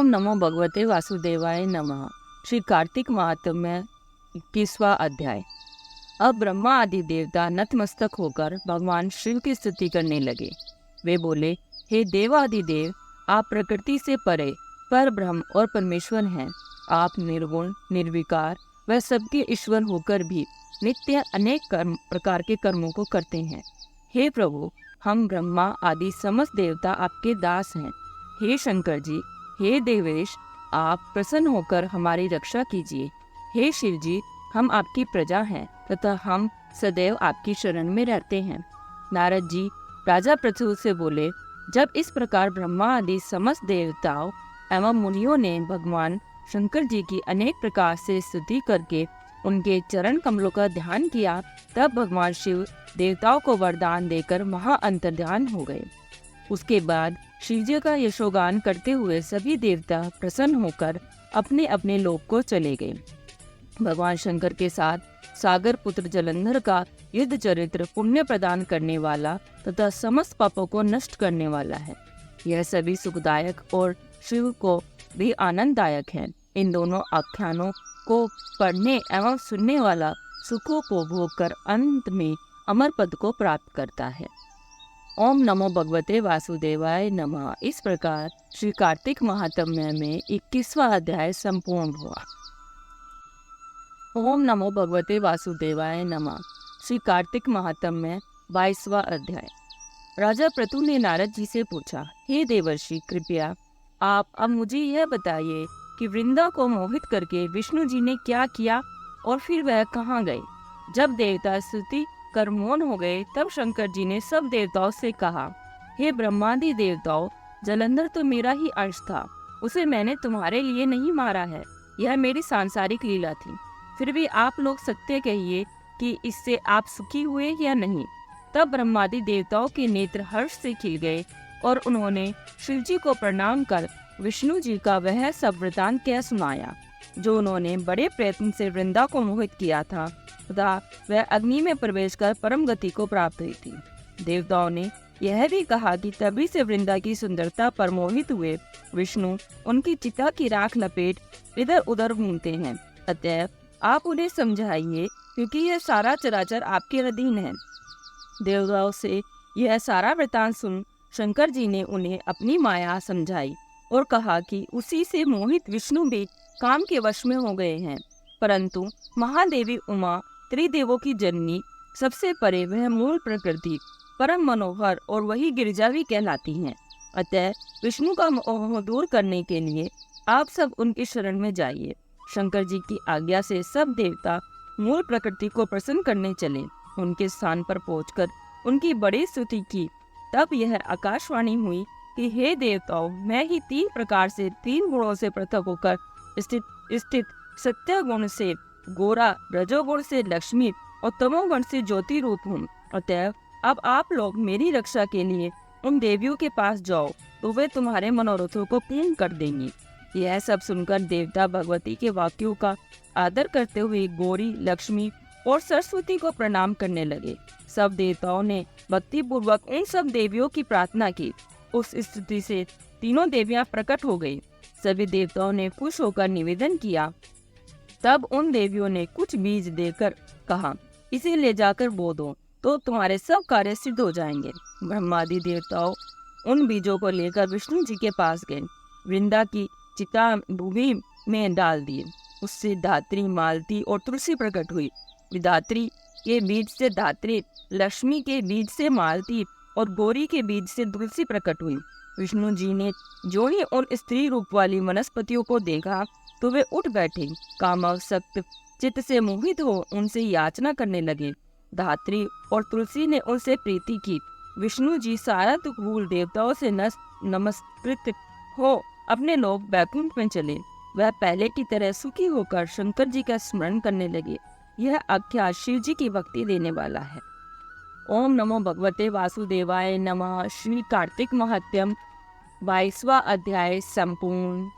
ओम नमो भगवते वासुदेवाय नमः। श्री कार्तिक महात्म्य 21वां अध्याय। अब ब्रह्मा आदि देवता नतमस्तक होकर भगवान शिव की स्तुति करने लगे। वे बोले, हे देवादिदेव, आप प्रकृति से परे पर ब्रह्म और परमेश्वर हैं। आप निर्गुण निर्विकार व सबके ईश्वर होकर भी नित्य अनेक प्रकार के कर्मों को करते हैं। हे प्रभु, हम ब्रह्मा आदि समस्त देवता आपके दास हैं। हे शंकर जी, हे देवेश, आप प्रसन्न होकर हमारी रक्षा कीजिए। हे शिव जी, हम आपकी प्रजा हैं तथा हम सदैव आपकी शरण में रहते हैं। नारद जी राजा पृथु से बोले, जब इस प्रकार ब्रह्मा आदि समस्त देवताओं एवं मुनियों ने भगवान शंकर जी की अनेक प्रकार से स्तुति करके उनके चरण कमलों का ध्यान किया, तब भगवान शिव देवताओं को वरदान देकर महा अंतर्ध्यान हो गए। उसके बाद शिवजी का यशोगान करते हुए सभी देवता प्रसन्न होकर अपने अपने लोक को चले गए। भगवान शंकर के साथ सागर पुत्र जलंधर का युद्ध चरित्र पुण्य प्रदान करने वाला तथा समस्त पापों को नष्ट करने वाला है। यह सभी सुखदायक और शिव को भी आनंददायक है। इन दोनों आख्यानों को पढ़ने एवं सुनने वाला सुखों को भोग कर अंत में अमर पद को प्राप्त करता है। ओम नमो भगवते वासुदेवाय नमः। इस प्रकार श्री कार्तिक महात्म्य में 21वां अध्याय संपूर्ण हुआ। ओम नमो भगवते वासुदेवाय नमः। श्री कार्तिक महात्म्य 22वां अध्याय। राजा पृथु ने नारद जी से पूछा, हे देवर्षि, कृपया आप अब मुझे यह बताइए कि वृंदा को मोहित करके विष्णु जी ने क्या किया और फिर वह कहाँ गए। जब देवता स्तुति कर मौन हो गए, तब शंकर जी ने सब देवताओं से कहा, हे ब्रह्मादि देवताओं, जलंधर तो मेरा ही अंश था। उसे मैंने तुम्हारे लिए नहीं मारा है, यह मेरी सांसारिक लीला थी। फिर भी आप लोग सत्य कहिए कि इससे आप सुखी हुए या नहीं। तब ब्रह्मादि देवताओं के नेत्र हर्ष से खिल गए और उन्होंने शिवजी को प्रणाम कर विष्णु जी का वह सब वृतांत कह सुनाया, जो उन्होंने बड़े प्रयत्न से वृंदा को मोहित किया था तथा वह अग्नि में प्रवेश कर परम गति को प्राप्त हुई थी। देवताओं ने यह भी कहा कि तभी से वृंदा की सुंदरता पर मोहित हुए विष्णु उनकी चिता की राख लपेट इधर उधर घूमते हैं। अतएव आप उन्हें समझाइए, क्योंकि यह सारा चराचर आपके अधीन है। देवताओं से यह सारा वृतांत सुन शंकर जी ने उन्हें अपनी माया समझाई और कहा कि उसी से मोहित विष्णु भी काम के वश में हो गए हैं। परंतु महादेवी उमा, त्रिदेवों की जननी, सबसे परे वह मूल प्रकृति, परम मनोहर और वही गिरिजा भी कहलाती हैं। अतः विष्णु का मोह दूर करने के लिए आप सब उनकी शरण में जाइए। शंकर जी की आज्ञा से सब देवता मूल प्रकृति को प्रसन्न करने चले। उनके स्थान पर पहुंचकर उनकी बड़ी स्तुति की। तब यह आकाशवाणी हुई कि हे देवताओं, मैं ही 3 प्रकार से 3 गुणों से पृथक होकर स्थित सत्य गुण से गोरा, रजोगुण से लक्ष्मी और तमोगुण से ज्योति रूप हूँ। अतएव अब आप लोग मेरी रक्षा के लिए उन देवियों के पास जाओ, तो वे तुम्हारे मनोरथों को पूर्ण कर देंगी। यह सब सुनकर देवता भगवती के वाक्यों का आदर करते हुए गौरी, लक्ष्मी और सरस्वती को प्रणाम करने लगे। सब देवताओं ने भक्ति पूर्वक उन सब देवियों की प्रार्थना की। उस स्थिति से तीनों देवियां प्रकट हो गई। सभी देवताओं ने खुश होकर निवेदन किया। तब उन देवियों ने कुछ बीज देकर कहा, इसे ले जाकर बो दो, तो तुम्हारे सब कार्य सिद्ध हो जाएंगे। ब्रह्मादि देवताओं उन बीजों को लेकर विष्णु जी के पास गए। वृंदा की चिता भूमि में डाल दिए। उससे धात्री, मालती और तुलसी प्रकट हुई। विधात्री के बीज से धात्री, लक्ष्मी के बीज से मालती और गौरी के बीज से तुलसी प्रकट हुई। विष्णु जी ने जो ही उन स्त्री रूप वाली वनस्पतियों को देखा, तो वे उठ बैठे। कामासक्त चित्त से मोहित हो उनसे याचना करने लगे। धात्री और तुलसी ने उनसे प्रीति की। विष्णु जी सारा दुख भूल देवताओं से नमस्कृत हो अपने लोक बैकुंठ में चले। वह पहले की तरह सुखी होकर शंकर जी का स्मरण करने लगे। यह आख्या शिव जी की भक्ति देने वाला है। ओम नमो भगवते वासुदेवाय नमः। श्री कार्तिक महात्म्य 22वां अध्याय संपूर्ण।